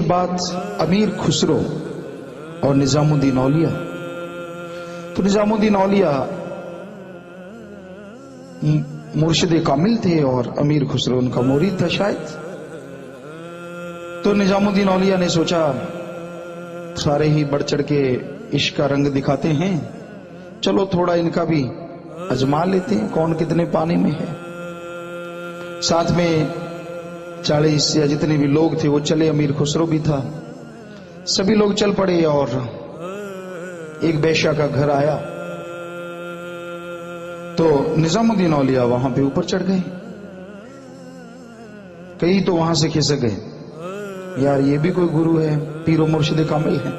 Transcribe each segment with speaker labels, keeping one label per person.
Speaker 1: बात अमीर खुसरो और निजामुद्दीन औलिया। तो निजामुद्दीन औलिया मुर्शिद कामिल थे और अमीर खुसरो उनका मुरीद था शायद। तो निजामुद्दीन औलिया ने सोचा सारे ही बढ़ चढ़ के इश्क का रंग दिखाते हैं, चलो थोड़ा इनका भी अजमा लेते हैं कौन कितने पानी में है। साथ में 40 या जितने भी लोग थे वो चले, अमीर खुसरो भी था। सभी लोग चल पड़े और एक बेश्या का घर आया तो निजामुद्दीन औलिया वहां पे ऊपर चढ़ गए। कई तो वहां से खिसक गए, यार ये भी कोई गुरु है, पीरो मुर्शिद कामिल है,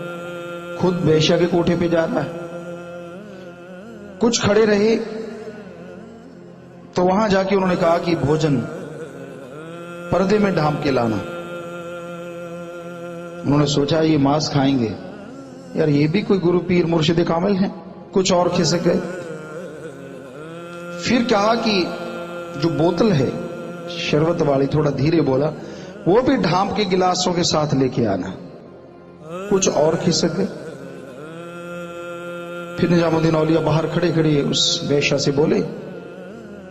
Speaker 1: खुद बेश्या के कोठे पे जा रहा है। कुछ खड़े रहे तो वहां जाके उन्होंने कहा कि भोजन पर्दे में ढांप के लाना। उन्होंने सोचा ये मांस खाएंगे, यार ये भी कोई गुरु पीर मुर्शिद कामिल है। कुछ और खिसक गए। फिर कहा कि जो बोतल है शरबत वाली, थोड़ा धीरे बोला, वो भी ढांप के गिलासों के साथ लेके आना। कुछ और खिसक गए। फिर निजामुद्दीन औलिया बाहर खड़े खड़े उस बेश्या से बोले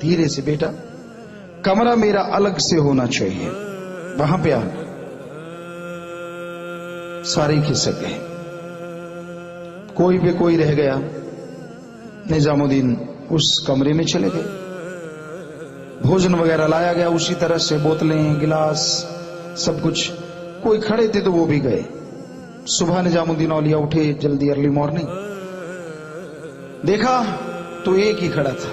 Speaker 1: धीरे से, बेटा कमरा मेरा अलग से होना चाहिए, वहां पे आना। सारे खिसक गए, कोई पे कोई रह गया। निजामुद्दीन उस कमरे में चले गए। भोजन वगैरह लाया गया उसी तरह से, बोतलें गिलास सब कुछ। कोई खड़े थे तो वो भी गए। सुबह निजामुद्दीन औलिया उठे जल्दी, अर्ली मॉर्निंग, देखा तो एक ही खड़ा था,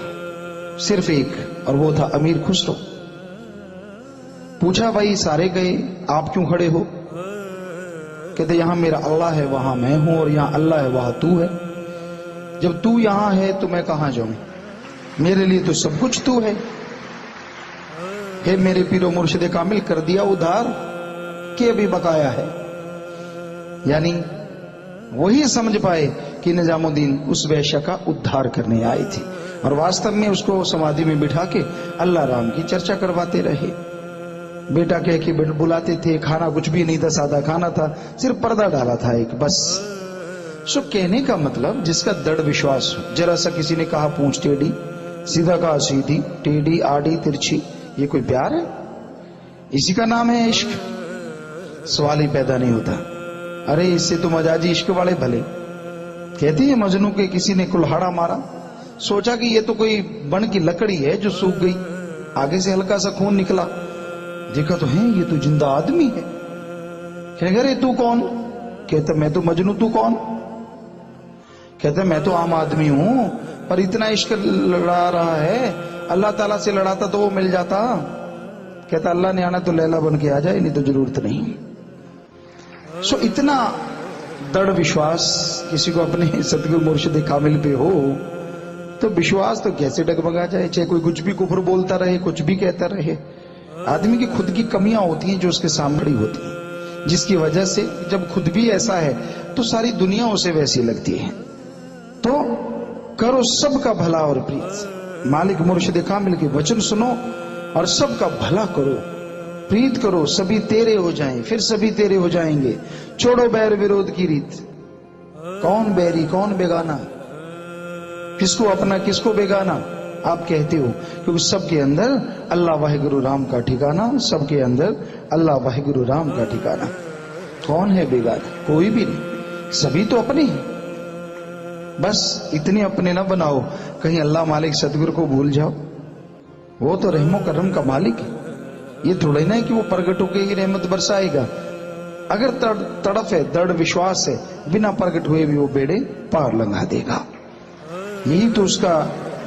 Speaker 1: सिर्फ एक, और वो था अमीर खुसरो। पूछा भाई सारे गए, आप क्यों खड़े हो? कहते यहां मेरा अल्लाह है वहां मैं हूं, और यहां अल्लाह है वहां तू है। जब तू यहां है तो मैं कहां जाऊं? मेरे लिए तो सब कुछ तू है। हे मेरे पीरो मुर्शिद कामिल, कर दिया उधार कि अभी बकाया है। यानी वही समझ पाए कि निजामुद्दीन उस वेश्या का उद्धार करने आई थी, और वास्तव में उसको समाधि में बिठा के अल्लाह राम की चर्चा करवाते रहे। बेटा कह के बुलाते थे, खाना कुछ भी नहीं था, सादा खाना था, सिर्फ पर्दा डाला था एक, बस। सो कहने का मतलब जिसका दृढ़ विश्वास हो। जरा सा किसी ने कहा पूंछ टेढ़ी, सीधा कहा सीधी, टेढ़ी आड़ी तिरछी, ये कोई प्यार है? इसी का नाम है इश्क? सवाल ही पैदा नहीं होता। अरे इससे तो मजाजी इश्क वाले भले। कहते हैं मजनू के किसी ने कुल्हाड़ा मारा, सोचा कि ये तो कोई बन की लकड़ी है जो सूख गई, आगे से हल्का सा खून निकला, देखा तो है ये तो जिंदा आदमी है। कहने अरे तू कौन? कहता मैं तो मजनू, तू कौन? कहता मैं तो आम आदमी हूं, पर इतना इश्क लड़ा रहा है, अल्लाह ताला से लड़ाता तो वो मिल जाता। कहता अल्लाह ने आना तो लैला बन के आ जाए, नहीं तो जरूरत नहीं। सो इतना दृढ़ विश्वास किसी को अपने सतगुरु मुर्शिद कामिल पे हो तो विश्वास तो कैसे डगमगा जाए, चाहे कोई कुछ भी कुफर बोलता रहे, कुछ भी कहता रहे। आदमी की खुद की कमियां होती हैं जो उसके सामने खड़ी होती हैं, जिसकी वजह से जब खुद भी ऐसा है तो सारी दुनिया उसे वैसी लगती है। तो करो सबका भला और प्रीत। मालिक मुर्शिद कामिल के वचन सुनो और सबका भला करो, प्रीत करो, सभी तेरे हो जाएं, फिर सभी तेरे हो जाएंगे। छोड़ो बैर विरोध की रीत। कौन बैरी कौन बेगाना, किसको अपना किसको बेगाना आप कहते हो? क्योंकि सबके अंदर अल्लाह वाहिगुरु राम का ठिकाना, सबके अंदर अल्लाह वाहिगुरु राम का ठिकाना। कौन है बेगाना? कोई भी नहीं, सभी तो अपने हैं। बस इतने अपने न बनाओ कहीं अल्लाह मालिक सतगुरु को भूल जाओ। वो तो रहमो करम का मालिक है, ये थोड़ा ही ना है कि वो प्रगट होकर ही रहमत बरसाएगा। अगर तड़फ है, दृढ़ विश्वास है, बिना प्रगट हुए भी वो बेड़े पार लंघा देगा। यही तो उसका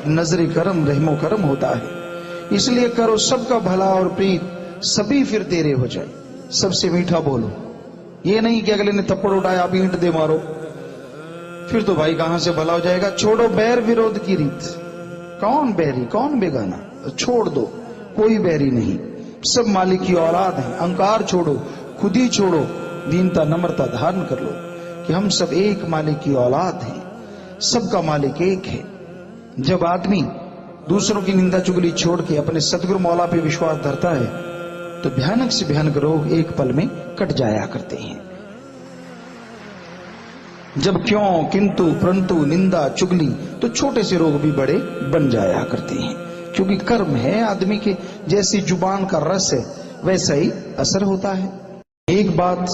Speaker 1: नजर करम रहमो करम होता है। इसलिए करो सबका भला और प्रीत, सभी फिर तेरे हो जाए। सबसे मीठा बोलो, ये नहीं कि अगले ने थप्पड़ उठाया आप ईंट दे मारो, फिर तो भाई कहां से भला हो जाएगा। छोड़ो बैर विरोध की रीत। कौन बैरी कौन बेगाना, छोड़ दो, कोई बैरी नहीं, सब मालिक की औलाद है। अहंकार छोड़ो, खुद ही छोड़ो, दीनता नम्रता धारण कर लो कि हम सब एक मालिक की औलाद हैं, सबका मालिक एक है। जब आदमी दूसरों की निंदा चुगली छोड़ के अपने सतगुरु मौला पे विश्वास धरता है तो भयानक से भयानक रोग एक पल में कट जाया करते हैं। जब क्यों, किंतु, परंतु, निंदा, चुगली, तो छोटे से रोग भी बड़े बन जाया करते हैं। क्योंकि कर्म है आदमी के, जैसी जुबान का रस है वैसा ही असर होता है। एक बात